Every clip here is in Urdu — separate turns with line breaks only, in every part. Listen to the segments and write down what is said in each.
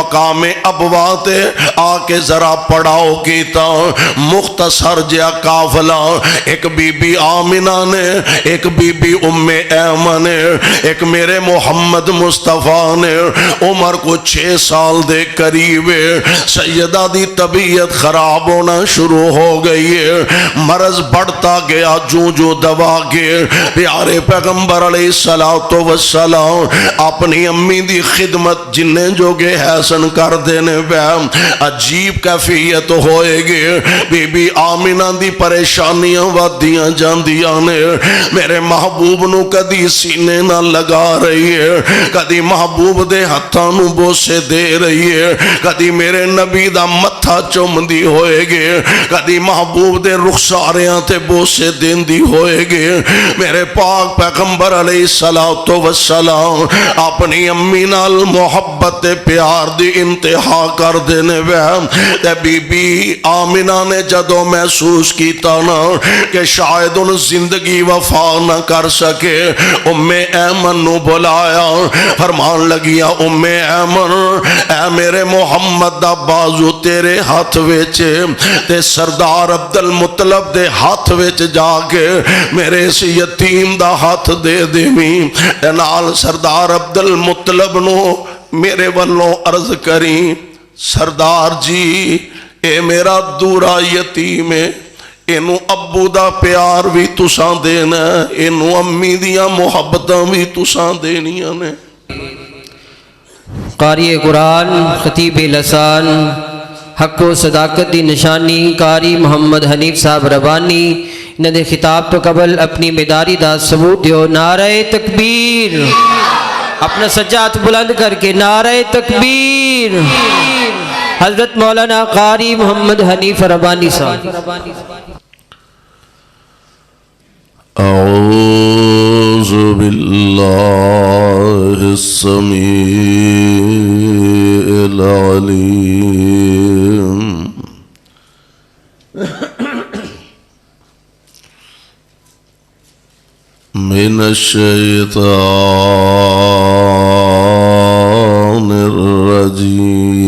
مقام ابوات آ کے ذرا پڑھاؤ کیتا مختصر جیا قافلہ ایک بی بی آمنہ نے ایک بی بی ام ایمن نے ایک میرے محمد مصطفیٰ نے عمر کو 6 سال دے قریب سیدہ دی طبیعت خراب ہونا شروع ہو گئی ہے مرض بڑھتا گیا جو دوا کے پیارے پیغمبر علیہ السلام اپنی امی دی خدمت جنہیں جو گے حسن کر دینے پہ عجیب کیفیت ہوئے گے بی بی آمنہ دی پریشانیاں ودیاں جاندیاں نے میرے محبوب نو کدی سینے نہ لگا رہی ہے کدی محبوب دے ہتھاں نو بوسے دے رہی ہے کدی میرے نبی دا متھا چوم دی ہوئے گے کدی محبوب دے رخساریاں تے بوسے دین دی ہوئے گے میرے پاک پیغمبر علیہ السلام اپنی امی نال محبت پیار دی انتہا کر دینے تے بی بی آمنہ نے جدو محسوس کیتا نا کہ شاید ان زندگی وفا نہ کر سکے ام ایمن نو بلایا فرمان لگیا ام ایمن اے میرے محمد دا بازو تیرے ہاتھ ویچے تے سردار عبدالمطلب دے ہاتھ ویچ جا کے میرے اس یتیم دا ہاتھ دے دیویں نال سردار عبدالمطلب نو میرے والوں عرض کریں سردار جی اے میرا دورا یتیم ہے اینو ابو دا پیار بھی تساں دینا اینو امی دیا محبتاں بھی تساں دینیاں نے
قاری قرآن خطیب لسان حق و صداقت دی نشانی قاری محمد حنیف صاحب ربانی انہاں دے خطاب تو قبل اپنی بیداری دا ثبوت دیو نعرہ تکبیر اپنا سجاد بلند کر کے نعرہ تکبیر حضرت مولانا قاری محمد حنیف ربانی صاحب
اعوذ باللہ السمیع العلیم من الشیطان الرجیم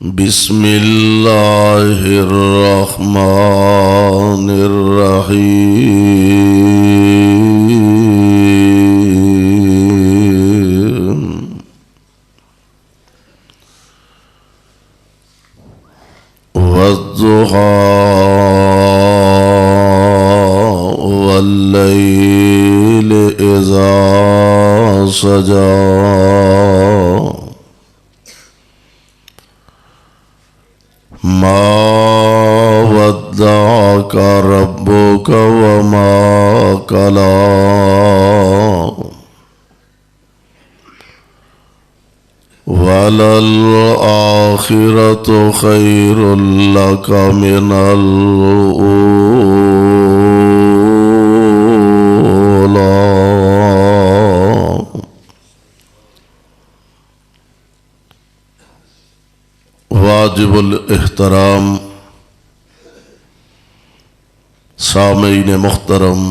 بسم اللہ الرحمن الرحیم والضحى والليل إذا سجى ما ودعك ربك وما قلى وَلَلْآخِرَةُ خَيْرٌ لَكَ مِنَ الْأُولَى واجب الاحترام سامعین محترم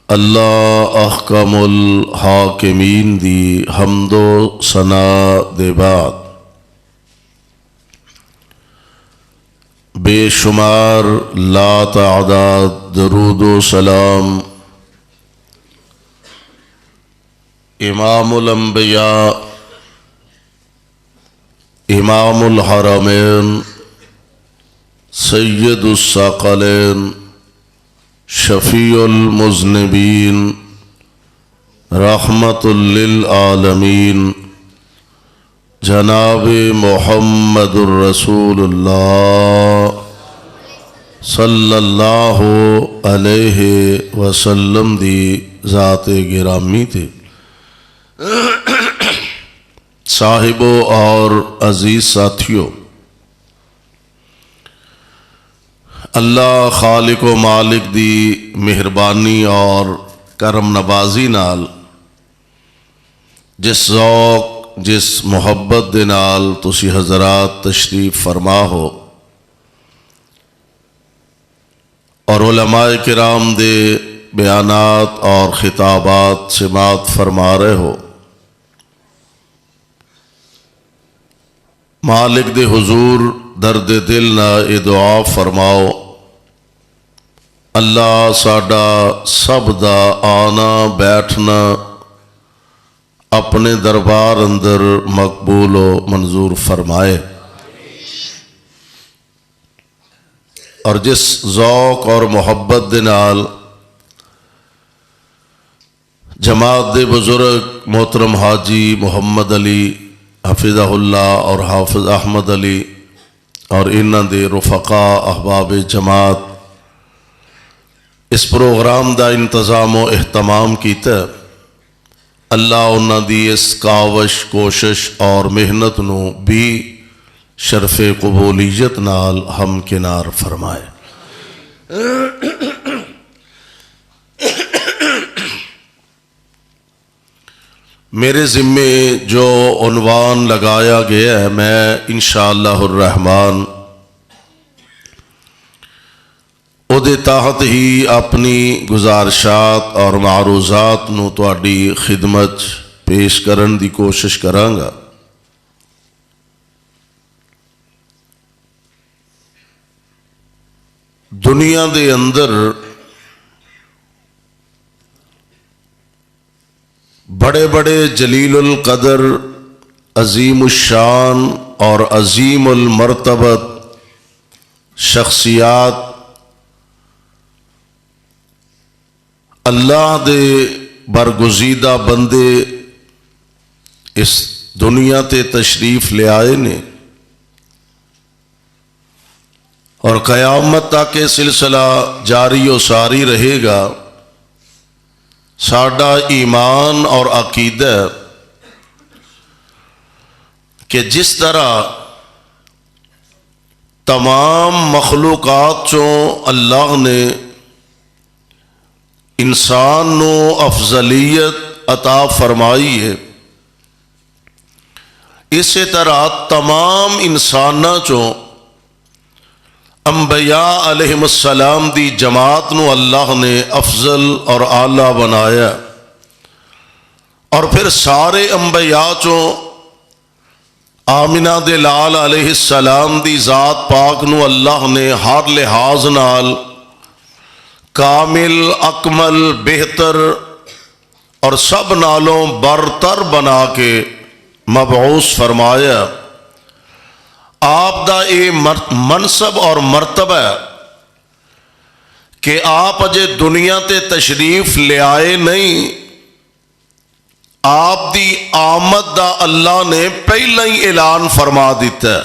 اللہ احکم الحاکمین دی حمد و ثنا دے بعد بے شمار لا تعداد درود و سلام امام الانبیاء امام الحرمین سید الثقلین شفیع المذنبین رحمت للعالمین جناب محمد الرسول اللہ صلی اللہ علیہ وسلم دی ذات گرامی تھے صاحبوں اور عزیز ساتھیوں اللہ خالق و مالک دی مہربانی اور کرم نوازی نال جس ذوق جس محبت دے نال تسی حضرات تشریف فرما ہو اور علماء کرام دے بیانات اور خطابات سماعت فرما رہے ہو، مالک دے حضور درد دل نہ اے دعا فرماؤ، اللہ ساڈا سب دا آنا بیٹھنا اپنے دربار اندر مقبول و منظور فرمائے، اور جس ذوق اور محبت دے نال جماعت دے بزرگ محترم حاجی محمد علی حفظہ اللہ اور حافظ احمد علی اور انہاں دے رفقاء احباب جماعت اس پروگرام دا انتظام و اہتمام کیتا، اللہ انہاں دی اس کاوش کوشش اور محنت نو بھی شرف قبولیت نال ہم کنار فرمائے۔ میرے ذمے جو عنوان لگایا گیا ہے، میں انشاءاللہ الرحمن او دے تحت ہی اپنی گزارشات اور معروضات نو تواڈی خدمت پیش کرن دی کوشش کراں گا۔ دنیا دے اندر بڑے بڑے جلیل القدر، عظیم الشان اور عظیم المرتبت شخصیات اللہ دے برگزیدہ بندے اس دنیا تے تشریف لے آئے نے، اور قیامت تک یہ سلسلہ جاری و ساری رہے گا۔ ساڈا ایمان اور عقیدہ کہ جس طرح تمام مخلوقات چوں اللہ نے انسان نو افضلیت عطا فرمائی ہے، اسی طرح تمام انساناں چوں انبیاء علیہم السلام دی جماعت نو اللہ نے افضل اور اعلیٰ بنایا، اور پھر سارے انبیاء چوں آمنہ دے لال علیہ السلام دی ذات پاک نو اللہ نے ہر لحاظ نال کامل، اکمل، بہتر اور سب نالوں برتر بنا کے مبعوث فرمایا۔ آپ دا اے منصب اور مرتبہ کہ آپ اجے دنیا تے تشریف لے آئے نہیں، آپ دی آمد دا اللہ نے پہلا ہی اعلان فرما دیتا ہے،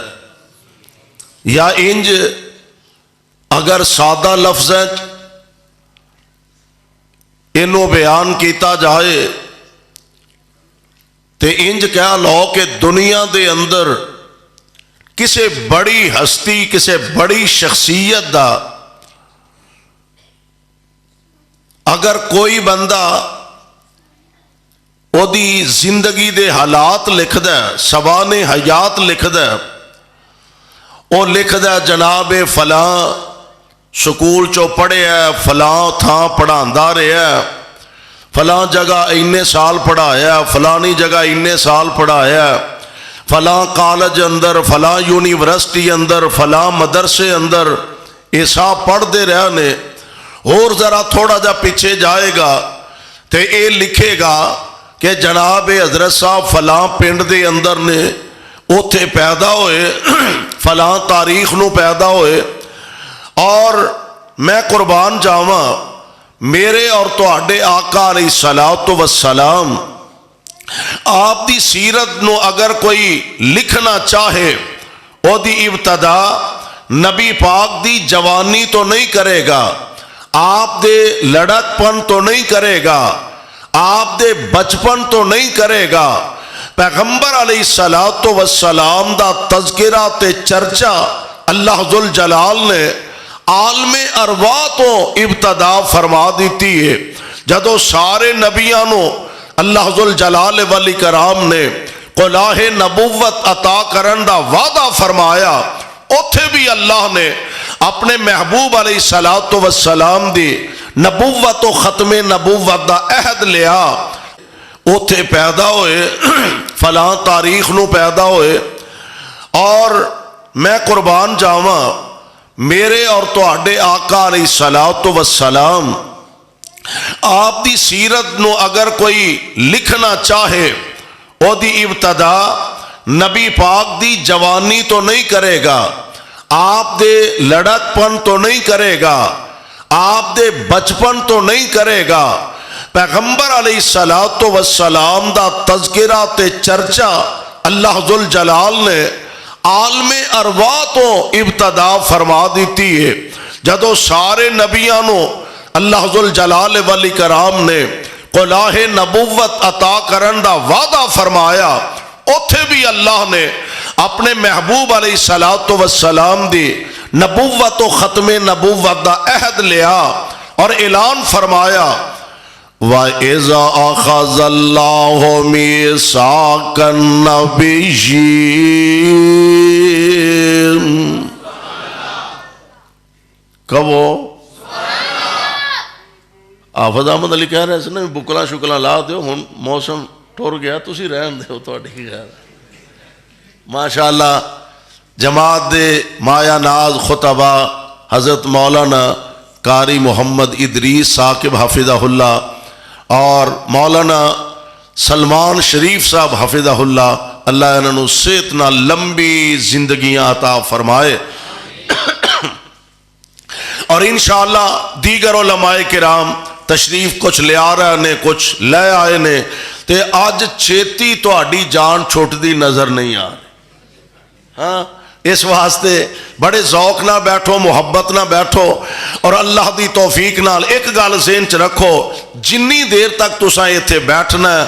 یا انج اگر سادہ لفظ انہوں بیان کیتا جائے تے انج کہہ لو کہ دنیا دے اندر کسے بڑی ہستی، کسے بڑی شخصیت دا اگر کوئی بندہ او دی زندگی دے حالات لکھ دے، سوان حیات لکھ دے، او لکھ دے جناب فلاں سکول چو پڑھے ہے، فلاں تھاں پڑھاندا رہا ہے، فلاں جگہ اینے سال پڑھایا، فلانی جگہ اینے سال پڑھایا، فلاں کالج اندر، فلاں یونیورسٹی اندر، فلاں مدرسے اندر ایسا پڑھ دے رہنے، اور ذرا تھوڑا جا پیچھے جائے گا تے اے لکھے گا کہ جناب حضرت صاحب فلاں پنڈ دے اندر نے اوتھے پیدا ہوئے، فلاں تاریخ نو پیدا ہوئے۔ اور میں قربان جاواں میرے اور تواڈے آقا علیہ الصلوۃ والسلام آپ دی سیرت نو اگر کوئی لکھنا چاہے، او دی ابتدا نبی پاک دی جوانی تو نہیں کرے گا، آپ دے لڑک پن تو نہیں کرے گا، آپ دے بچپن تو نہیں کرے گا، پیغمبر علیہ الصلوۃ والسلام دا تذکرہ تے چرچا اللہ ذوالجلال نے عالم ارواح تو ابتدا فرما دیتی ہے۔ جدو سارے نبیاں نو اللہ ذوالجلال والاکرام نے قلاہ نبوت عطا کرن دا وعدہ فرمایا، اوتھے بھی اللہ نے اپنے محبوب علیہ الصلوۃ والسلام دی نبوت و ختم نبوت دا عہد لیا اوتھے پیدا ہوئے فلاں تاریخ نو پیدا ہوئے اور میں قربان جاواں میرے اور تواڈے آقا علیہ الصلوۃ والسلام آپ دی سیرت نو اگر کوئی لکھنا چاہے او دی ابتدا نبی پاک دی جوانی تو نہیں کرے گا، آپ دے لڑک پن تو نہیں کرے گا، آپ دے بچپن تو نہیں کرے گا۔ پیغمبر علیہ الصلوۃ والسلام دا تذکرہ تے چرچا اللہ ذوالجلال نے عالم ارواح تو ابتدا فرما دیتی ہے۔ جدو سارے نبیاں نو اللہ ذوالجلال والی کرام نے قلاہ نبوت عطا کرن دا وعدہ فرمایا، اوتھے بھی اللہ نے اپنے محبوب علیہ الصلوۃ والسلام دی نبوت و ختم نبوت دا عہد لیا اور اعلان فرمایا وَإِذَا أَخَذَ اللَّهُ مِيثَاقَ النَّبِيِّينَ کب ہو آفد احمد علی کہہ رہے ہیں بکلا شکلا لا دیو ہن موسم ٹر گیا تسی رہن دیو تہاڈی خیر ماشاءاللہ جماعت دے مایا ناز خطبہ حضرت مولانا قاری محمد ادریس ثاقب حفظہ اللہ اور مولانا سلمان شریف صاحب حفظہ اللہ، اللہ انہوں صحت نہ لمبی زندگیاں عطا فرمائے اور انشاءاللہ دیگر علماء کرام تشریف کچھ لے آ رہے نے کچھ لے آئے نے تے آج چھیتی تو آڈی جان چھوٹ دی نظر نہیں آ رہی۔ ہاں اس واسطے بڑے ذوق نہ بیٹھو، محبت نہ بیٹھو اور اللہ دی توفیق نال ایک گل ذہن چ رکھو، جنی دیر تک تساں ایتھے بیٹھنا ہے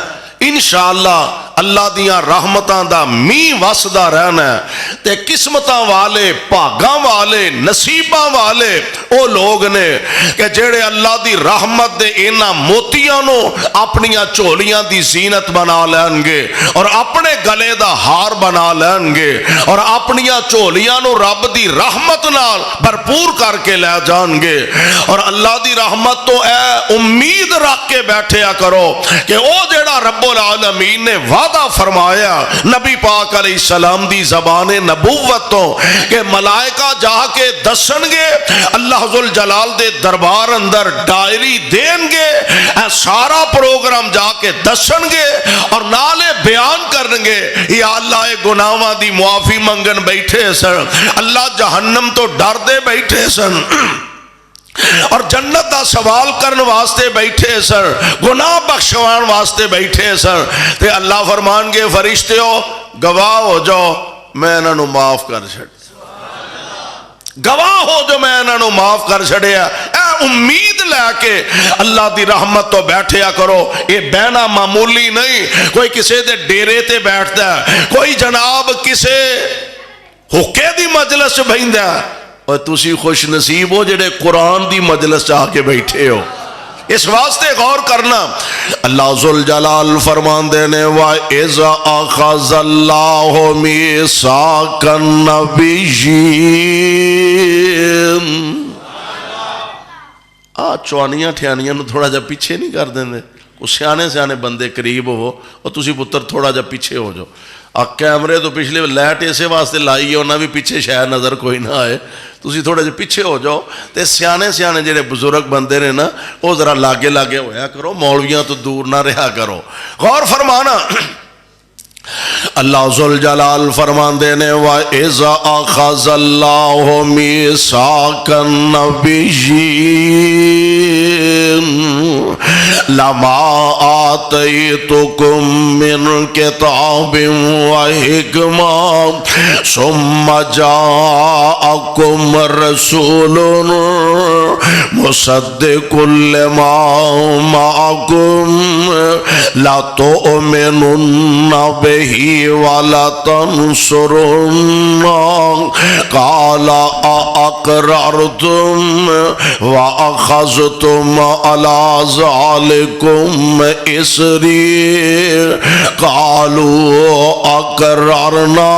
انشاءاللہ اللہ دیاں رحمتاں دا می وسدا رہنا ہے تے قسمتاں والے بھاگاں والے نصیباں والے او لوگ نے کہ جڑے اللہ دی رحمت دے انہاں موتیاں نو اپنیاں چولیاں دی زینت بنا لین گے اور اپنے گلے دا ہار بنا لین گے اور اپنیاں چولیاں نو رب دی رحمت نال بھرپور کر کے لے جان گے اور اللہ دی رحمت تو اے امید رکھ کے بیٹھیا کرو کہ او جڑا رب العالمین نے وعدہ فرمایا نبی پاک علیہ السلام دی زبان نبوت تو کہ ملائکہ جا کے دسن گے اللہ ذوالجلال دے دربار اندر ڈائری دین گے سارا پروگرام جا کے دسن گے اور نالے بیان کرن گے یا اللہ گناہاں دی معافی منگن بیٹھے سن، اللہ جہنم تو ڈر دے بیٹھے سن اور جنت دا سوال کرن واسطے بیٹھے سر، گناہ بخشوان واسطے بیٹھے سر تے اللہ فرمان گے فرشتیو گواہ ہو جاؤ میں انہوں معاف کر چھڑ، گواہ ہو جو میں انہوں معاف کر چھڑیا۔ اے امید لے کے اللہ دی رحمت تو بیٹھیا کرو، یہ بہنا معمولی نہیں کوئی کسے دے ڈیرے تے بیٹھتا ہے، کوئی جناب کسے حقے دی مجلس بہندہ ہے اور تسی خوش نصیب ہو جڑے قرآن دی مجلس چاہ کے بیٹھے ہو۔ اس واسطے غور کرنا اللہ ذوالجلال فرمان دینے وَإِذَا أَخَذَ اللَّهُ مِيثَاقَ النَّبِيِّينَ چوانیاں ٹھیانیاں نو تھوڑا جا پیچھے نہیں کر دیں دے، کچھ سیانے سیانے بندے قریب ہو اور تسی پتر تھوڑا جا پیچھے ہو جو کیمرے تو پچھلے لائٹ اسے واسطے لائی ہے انہاں بھی پیچھے شاید نظر کوئی نہ آئے، تسی تھوڑا جا پیچھے ہو جاؤ تے سیانے سیانے جڑے بزرگ بندے نے نا وہ ذرا لاگے لاگے ہویا کرو، مولویاں تو دور نہ رہا کرو۔ غور فرمانا اللہ ذوالجلال فرمان دینے وَإِذَا أَخَذَ اللَّهُ مِيثَاقَ النَّبِيِّينَ لَمَا آتَيْتُكُم مِّن كِتَابٍ وَحِكْمَةٍ ثُمَّ جَاءَكُمْ رَسُولٌ مُصَدِّقٌ لِّمَا مَعَكُمْ لَتُؤْمِنُنَّ بِهِ وَلَتَنْصُرُنَّهُ قَالَ أَأَقْرَرْتُمْ وَأَخَذْتُمْ عَلَى ذالکم اسری قالوا اقررنا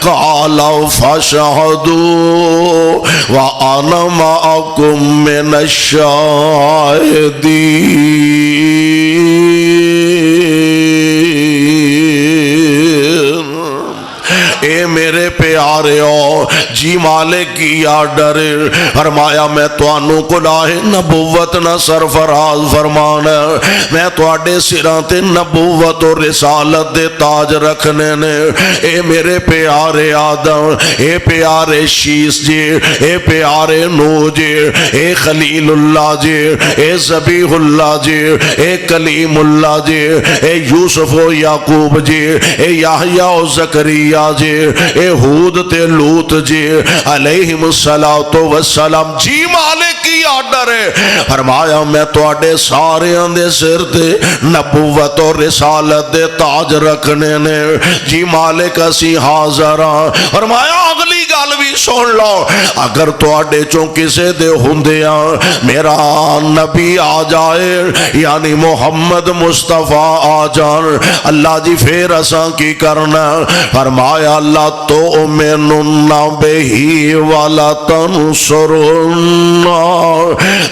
قال فاشهدوا وانا معكم من الشاہدین۔ اے میرے پیارے ہو جی مالک کی آرڈر فرمایا میں توانوں کو لاہے نبوت نہ سرفراز فرمانا میں توڑے سراں تے نبوت و رسالت دے تاج رکھنے نے۔ اے میرے پیارے آدم، اے پیارے شیس جی، اے پیارے نو جی، اے خلیل اللہ جی، اے ذبیح اللہ جی، اے کلیم اللہ جی، اے یوسف و یعقوب جی، اے یحییٰ و زکریا جی، اے ہود تے لوت جی علیہم السلام جی مالک کی آرڈر ہے فرمایا میں توڑے سارے اندے سر تے نبوت اور رسالت دے تاج رکھنے نے۔ جی مالک اسی حاضر ہاں۔ فرمایا اگلی گل بھی سن لو اگر توڑے چوں کسے دے ہوندیاں میرا نبی آ جائے یعنی محمد مصطفیٰ آ جان اللہ جی پھر اساں کی کرنا؟ فرمایا اللہ تؤمنون بہی ولا تنصرون،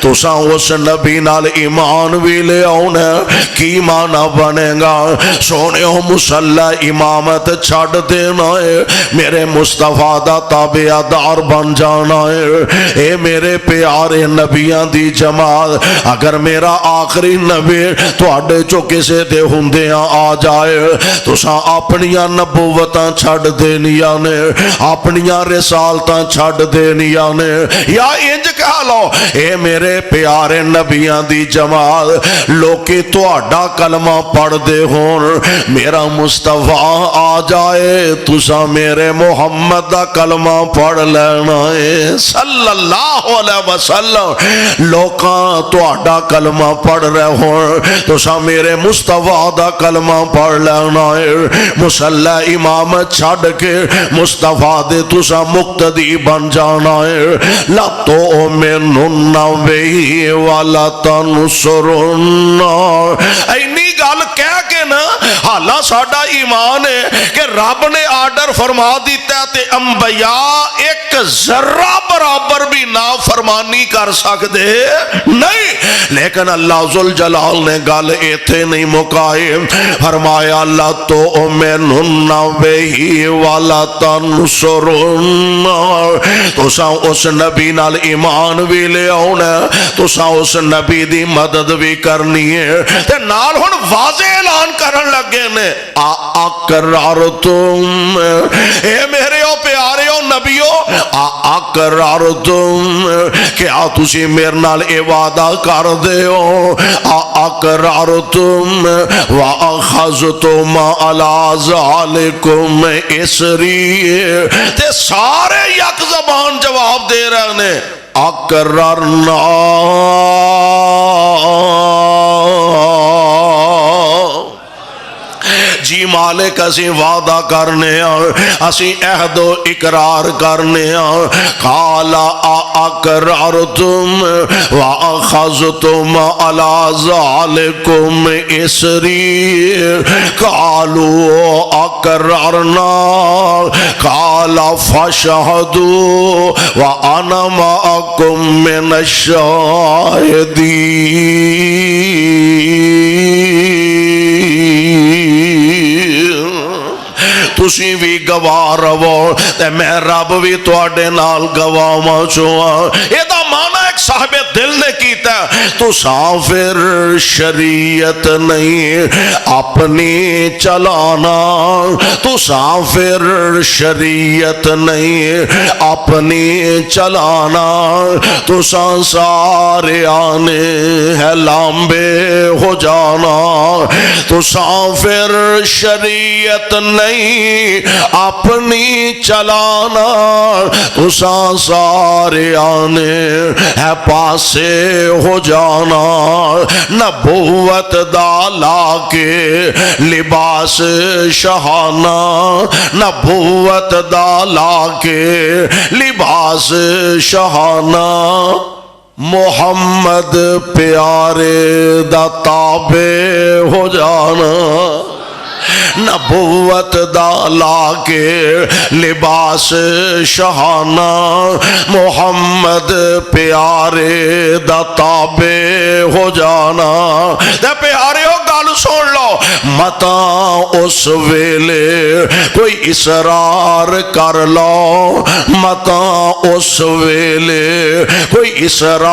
تو ساں اس نبی نال ایمان بھی لے آؤنا۔ کی معنی بنے گا؟ سونے ہو مسلح امامت چھڑ دینا ہے، میرے مصطفیٰ دا تابعدار بن جانا ہے۔ اے میرے پیارے نبیاں دی جماعت اگر میرا آخری نبی تواڈے چو کسے دے ہوندیاں آ جائے تو ساں اپنیاں نبوتاں چھڑ دینیاں نے، اپنیاں رسالتاں چھڑ دینیاں نے۔ یا انج کہہ لو اے میرے پیارے نبیاں دی جماعت لوکی تواڈا کلمہ پڑھ دے ہون میرا مصطفیٰ آ جائے تسا میرے محمد دا کلمہ پڑھ لینا ہے صلی اللہ علیہ وسلم۔ لوکاں تواڈا کلمہ پڑھ رہے ہون تسا میرے مصطفیٰ دا کلمہ پڑھ لینا ہے۔ مسلح امامت چھڑ کے مصطفیٰ دے تسا مقتدی بن جانا ہے۔ لا تؤمنون بہی ولا تنصرون، اینی گل کہہ کے نا حالا ساڈا ایمان ہے کہ رب نے آرڈر فرما دیتا تے انبیاء ایک ذرہ برابر بھی نافرمانی کر سکتے نہیں، لیکن اللہ ذوالجلال نے گل ایتھے نہیں مکائے فرمایا لا تؤمنون بہی ولا تنصرون، تساں اس نبی نال ایمان بھی لے آؤنا، تساں اس نبی دی مدد بھی کرنی ہے تے نال ہن واضح اعلان کرن لگے نے اقررتم، اے میرے او پیارے او نبیو اقررتم، کیا تسی میرے نال اے وعدہ کر دے ہو اقررتم واخذتم علی ذالکم اسری، تے سارے یک زبان جواب دے رہے نے اقررنا جی مالک اسی وعدہ کرنے اسی عہد و اقرار کرنے قال اقررتم واخذتم علی ذالکم اسری قالوا اقررنا قال فاشهدوا وانا معكم من الشاہدین۔ تسی بھی گواہ رہو تے میں رب بھی تواڈے نال گواہ چھواں۔ یہ دا معنی ایک صاحب دل نے کیتا تو سافر شریعت نہیں اپنی چلانا، تو سافر شریعت نہیں اپنی چلانا، تو سارے آنے ہے لامبے ہو جانا، تو سافر شریعت نہیں اپنی چلانا، تو سارے آنے ہے پاسے ہو جانا، نبوت دالا کے لباس شہانہ، نبوت دالا کے لباس شہانہ، محمد پیارے دا تابع ہو جانا نبوت دا لا کے لباس شہانہ محمد پیارے دا تابع ہو جانا دے پیارے ہو گل سن لو متا اس ویلے کوئی اسرار کر لو متا اس ویلے کوئی اسرار